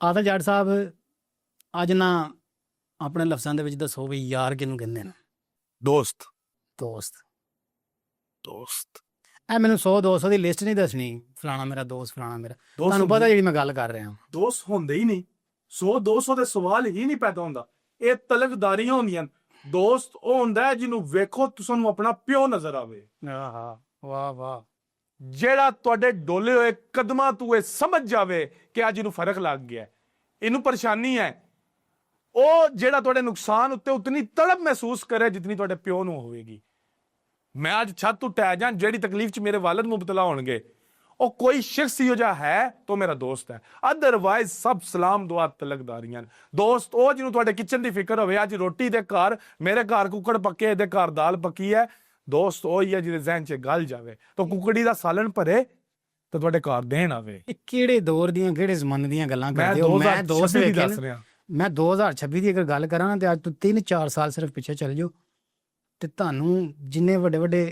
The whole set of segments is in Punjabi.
ਆਦਲ ਜੱਟ ਸਾਹਿਬ ਅੱਜ ਨਾ ਆਪਣੇ ਲਫ਼ਜ਼ਾਂ ਦੇ ਵਿੱਚ ਦੱਸੋ ਵੀ ਯਾਰ ਕਿਹਨੂੰ ਕਹਿੰਦੇ ਨੇ? ਦੋਸਤ ਦੋਸਤ। ਦੋਸਤ ਇਹ ਮੈਨੂੰ 100-200 ਦੀ ਲਿਸਟ ਨਹੀਂ ਦੱਸਣੀ, ਫਲਾਣਾ ਮੇਰਾ ਦੋਸਤ, ਫਲਾਣਾ ਮੇਰਾ। ਤੁਹਾਨੂੰ ਪਤਾ ਜਿਹੜੀ ਮੈਂ ਗੱਲ ਕਰ ਰਿਹਾ। ਦੋਸਤ ਹੁੰਦੇ ਹੀ ਨਹੀਂ, 100-200 ਦੇ ਸਵਾਲ ਹੀ ਨਹੀਂ ਪੈਦਾ ਹੁੰਦਾ। ਇਹ ਤਲਕਦਾਰੀਆਂ ਹੁੰਦੀਆਂ। ਦੋਸਤ ਉਹ ਹੁੰਦਾ ਹੈ ਜਿਹਨੂੰ ਵੇਖੋ ਤੁਹਾਨੂੰ ਆਪਣਾ ਪਿਓ ਨਜ਼ਰ ਆਵੇ। ਆਹਾ, ਵਾਹ ਵਾਹ। ਜਿਹੜਾ ਤੁਹਾਡੇ ਡੋਲੇ ਹੋਏ ਕਦਮਾਂ ਤੋਂ ਇਹ ਸਮਝ ਜਾਵੇ ਕਿ ਅੱਜ ਇਹਨੂੰ ਫਰਕ ਲੱਗ ਗਿਆ, ਇਹਨੂੰ ਪਰੇਸ਼ਾਨੀ ਹੈ। ਉਹ ਜਿਹੜਾ ਤੁਹਾਡੇ ਨੁਕਸਾਨ ਉੱਤੇ ਉਤਨੀ ਤੜਪ ਮਹਿਸੂਸ ਕਰੇ ਜਿਤਨੀ ਤੁਹਾਡੇ ਪਿਓ ਨੂੰ ਹੋਵੇਗੀ। ਮੈਂ ਅੱਜ ਛੱਤ ਤੋਂ ਟਹਿ ਜਾਂ ਜਿਹੜੀ ਤਕਲੀਫ 'ਚ ਮੇਰੇ ਵਾਲਦ ਮੁਬਤਲਾ ਹੋਣਗੇ, ਉਹ ਕੋਈ ਸ਼ਖਸ ਇਹੋ ਜਿਹਾ ਹੈ ਤਾਂ ਮੇਰਾ ਦੋਸਤ ਹੈ। ਅਦਰਵਾਈਜ਼ ਸਭ ਸਲਾਮ ਦੁਆ ਤਲਕਦਾਰੀਆਂ। ਦੋਸਤ ਉਹ ਜਿਹਨੂੰ ਤੁਹਾਡੇ ਕਿਚਨ ਦੀ ਫਿਕਰ ਹੋਵੇ, ਅੱਜ ਰੋਟੀ ਦੇ ਘਰ ਮੇਰੇ ਘਰ ਕੁੱਕੜ ਪੱਕੇ, ਇਹਦੇ ਘਰ ਦਾਲ ਪੱਕੀ ਹੈ। ਦੋਸਤ ਉਹ ਹੀ ਹੈ ਜਿਹਦੇ ਜ਼ਿਹਨ 'ਚ ਗੱਲ ਜਾਵੇ ਤਾਂ ਕੁੱਕੜੀ ਦਾ ਸਾਲਣ ਭਰੇ ਤਾਂ ਤੁਹਾਡੇ ਘਰ ਦੇਣ ਆਵੇ। ਇਹ ਕਿਹੜੇ ਦੌਰ ਦੀਆਂ ਕਿਹੜੇ ਜ਼ਮਾਨੇ ਦੀਆਂ ਗੱਲਾਂ ਮੈਂ ਕਰਦੇ ਹੋ? ਮੈਂ 2026 ਦੋਸਤ ਦੀ ਵੇਖੇ ਦੱਸ ਰਿਹਾ। ਮੈਂ 2026 ਦੀ ਅਗਰ ਗੱਲ ਕਰਾਂ ਨਾ ਤੇ ਅੱਜ ਤੋਂ 3-4 ਸਾਲ ਸਿਰਫ ਪਿੱਛੇ ਚੱਲ ਜਾਓ ਤੇ ਤੁਹਾਨੂੰ ਜਿੰਨੇ ਵੱਡੇ ਵੱਡੇ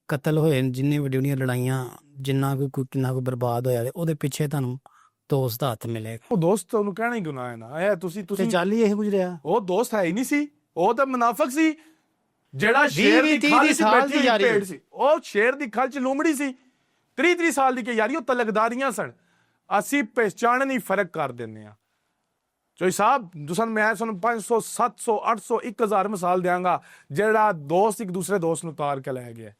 ਕਤਲ ਹੋਏ, ਜਿੰਨੇ ਵੱਡੀਆਂ ਵੱਡੀਆਂ ਲੜਾਈਆਂ, ਜਿੰਨਾ ਕੋਈ ਕਿੰਨਾ ਕੋਈ ਬਰਬਾਦ ਹੋਇਆ, ਉਹਦੇ ਪਿੱਛੇ ਤੁਹਾਨੂੰ ਦੋਸਤ ਦਾ ਹੱਥ ਮਿਲੇਗਾ। ਉਹ ਦੋਸਤ ਉਹਨੂੰ ਕਹਿਣਾ ਹੀ ਗੁਨਾਹ ਹੈ ਨਾ। ਇਹ ਤੁਸੀਂ ਤੇ ਚੱਲ ਹੀ ਇਹ ਗੁਜ਼ਰਿਆ। ਉਹ ਦੋਸਤ ਹੈ ਹੀ ਨਹੀਂ ਸੀ, ਉਹ ਤਾਂ ਮੁਨਾਫਿਕ ਸੀ ਜਿਹੜਾ ਸ਼ੇਰ ਦੀ ਖਲ 'ਚ ਬੈਠੀ ਹੋਈ ਭੇਡ ਸੀ। ਉਹ ਸ਼ੇਰ ਦੀ ਖਲ 'ਚ ਲੂੰਬੜੀ ਸੀ। 30 ਸਾਲ ਦੀ ਕਿ ਯਾਰੀ ਉਹ ਤਲਕਦਾਰੀਆਂ ਸਨ। ਅਸੀਂ ਪਹਿਚਾਣ ਨਹੀਂ ਫਰਕ ਕਰ ਦਿੰਦੇ ਹਾਂ। ਚੋਈ ਸਾਹਿਬ ਮੈਂ ਤੁਹਾਨੂੰ 500 700 800 1000 ਮਿਸਾਲ ਦਿਆਂਗਾ ਜਿਹੜਾ ਦੋਸਤ ਇੱਕ ਦੂਸਰੇ ਦੋਸਤ ਨੂੰ ਤਾਰ ਕੇ ਲੈ ਗਿਆ।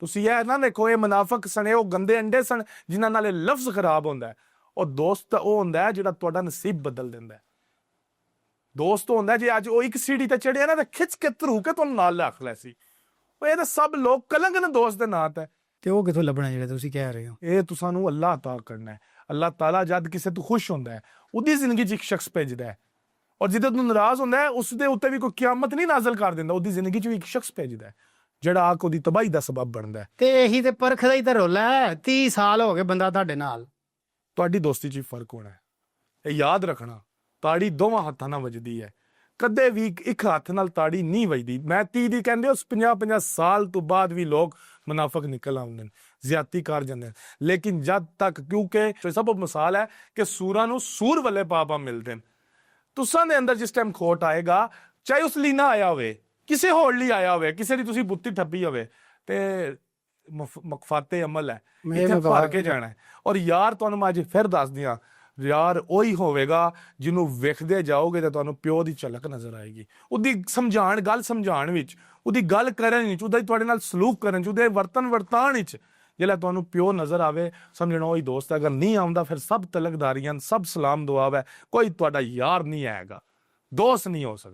ਤੁਸੀਂ ਇਹ ਨਾ ਦੇਖੋ ਇਹ ਮੁਨਾਫਿਕ ਸਨ, ਉਹ ਗੰਦੇ ਅੰਡੇ ਸਨ ਜਿਨ੍ਹਾਂ ਨਾਲ ਇਹ ਲਫ਼ਜ਼ ਖਰਾਬ ਹੁੰਦਾ। ਉਹ ਦੋਸਤ ਉਹ ਹੁੰਦਾ ਹੈ ਜਿਹੜਾ ਤੁਹਾਡਾ ਨਸੀਬ ਬਦਲ ਦਿੰਦਾ। ਦੋਸਤ ਹੁੰਦਾ ਜੇ ਅੱਜ ਉਹ ਇੱਕ ਸੀੜੀ ਤੇ ਚੜਿਆ ਨਾ ਤੇ ਖਿੱਚ ਕੇ ਧਰੂ ਕੇ ਤੁਹਾਨੂੰ ਨਾਲ ਰੱਖ ਲੈ ਸੀ। ਉਹ ਇਹ ਤਾਂ ਸਭ ਲੋਕ ਕਲੰਕ ਨੇ ਦੋਸਤ ਦੇ ਨਾਂ ਤੇ। ਤੇ ਉਹ ਕਿੱਥੋਂ ਲੱਭਣਾ ਜਿਹੜੇ ਤੁਸੀਂ ਕਹਿ ਰਹੇ ਹੋ? ਇਹ ਤੁਹਾਨੂੰ ਅੱਲਾਹ ਅਤਾ ਕਰਨਾ ਹੈ। ਅੱਲਾਹ ਤਾਲਾ ਜਦ ਕਿਸੇ ਤੋਂ ਖੁਸ਼ ਹੁੰਦਾ ਹੈ ਉਹਦੀ ਜ਼ਿੰਦਗੀ 'ਚ ਇੱਕ ਸ਼ਖਸ ਭੇਜਦਾ ਹੈ, ਔਰ ਜਿਹਦੇ ਤੋਂ ਨਾਰਾਜ਼ ਹੁੰਦਾ ਹੈ ਉਸ ਦੇ ਉੱਤੇ ਵੀ ਕੋਈ ਕਿਆਮਤ ਨਹੀਂ ਨਾਜ਼ਲ ਕਰ ਦਿੰਦਾ। ਉਹਦੀ ਜ਼ਿੰਦਗੀ 'ਚ ਵੀ ਇੱਕ ਸ਼ਖਸ ਭੇਜਦਾ ਹੈ ਜਿਹੜਾ ਆ ਕੇ ਉਹਦੀ ਤਬਾਹੀ ਦਾ ਸਬਬ ਬਣਦਾ ਹੈ। ਤੇ ਇਹੀ ਤੇ ਪਰਖ ਦਾ ਹੀ ਤਾਂ ਰੋਲਾ ਹੈ। 30 ਸਾਲ ਹੋ ਗਏ ਬੰਦਾ ਤੁਹਾਡੇ ਨਾਲ। ਤੁਹਾਡੀ ਦੋਸਤੀ 'ਚ ਫਰਕ ਹੋਣਾ ਹੈ। ਇਹ ਯਾਦ ਰੱਖਣਾ, ਤਾੜੀ ਦੋਵਾਂ ਹੱਥਾਂ ਨਾਲ ਵੱਜਦੀ ਹੈ, ਕਦੇ ਵੀ ਇੱਕ ਹੱਥ ਨਾਲ ਤਾੜੀ ਨਹੀਂ ਵੱਜਦੀ। ਮੈਂ 30 ਦੀ ਕਹਿੰਦੇ ਉਸ 50 ਸਾਲ ਤੋਂ ਬਾਅਦ ਵੀ ਲੋਕ ਮੁਨਾਫਿਕ ਨਿਕਲ ਆਉਂਦੇ ਨੇ, ਜ਼ਿਆਦਤੀ ਕਰ ਜਾਂਦੇ ਨੇ। ਲੇਕਿਨ ਜਦ ਤੱਕ ਕਿਉਂਕਿ ਸਭ ਮਿਸਾਲ ਹੈ ਕਿ ਸੂਰਾਂ ਨੂੰ ਸੂਰ ਵਾਲੇ ਪਾਪਾ ਮਿਲਦੇ ਨੇ। ਤੁਸਾਂ ਦੇ ਅੰਦਰ ਜਿਸ ਟਾਈਮ ਖੋਟ ਆਏਗਾ, ਚਾਹੇ ਉਸ ਲਈ ਨਾ ਆਇਆ ਹੋਵੇ, ਕਿਸੇ ਹੋਰ ਲਈ ਆਇਆ ਹੋਵੇ, ਕਿਸੇ ਦੀ ਤੁਸੀਂ ਬੁੱਤੀ ਠੱਪੀ ਹੋਵੇ, ਤੇ ਮਕਫਾਤੇ ਅਮਲ ਹੈ, ਇੱਥੇ ਭਰ ਕੇ ਜਾਣਾ ਹੈ। ਔਰ ਯਾਰ ਤੁਹਾਨੂੰ ਮੈਂ ਅੱਜ ਫਿਰ ਦੱਸ ਦਿਆਂ, ਯਾਰ ਉਹੀ ਹੋਵੇਗਾ ਜਿਹਨੂੰ ਵੇਖਦੇ ਜਾਓਗੇ ਤੇ ਤੁਹਾਨੂੰ ਪਿਓ ਦੀ ਝਲਕ ਨਜ਼ਰ ਆਏਗੀ। ਉਹਦੀ ਗੱਲ ਸਮਝਾਉਣ ਵਿੱਚ, ਉਹਦੀ ਗੱਲ ਕਰਨ ਵਿੱਚ, ਉਹਦਾ ਤੁਹਾਡੇ ਨਾਲ ਸਲੂਕ ਕਰਨ 'ਚ, ਉਹਦੇ ਵਰਤਾਨ ਵਿੱਚ ਜਿਹੜਾ ਤੁਹਾਨੂੰ ਪਿਓ ਨਜ਼ਰ ਆਵੇ, ਸਮਝਣਾ ਉਹੀ ਦੋਸਤ ਹੈ। ਅਗਰ ਨਹੀਂ ਆਉਂਦਾ ਫਿਰ ਸਭ ਤਲਕਦਾਰੀਆਂ, ਸਭ ਸਲਾਮ ਦੁਆ ਹੈ। ਕੋਈ ਤੁਹਾਡਾ ਯਾਰ ਨਹੀਂ ਆਏਗਾ, ਦੋਸਤ ਨਹੀਂ ਹੋ ਸਕਦਾ।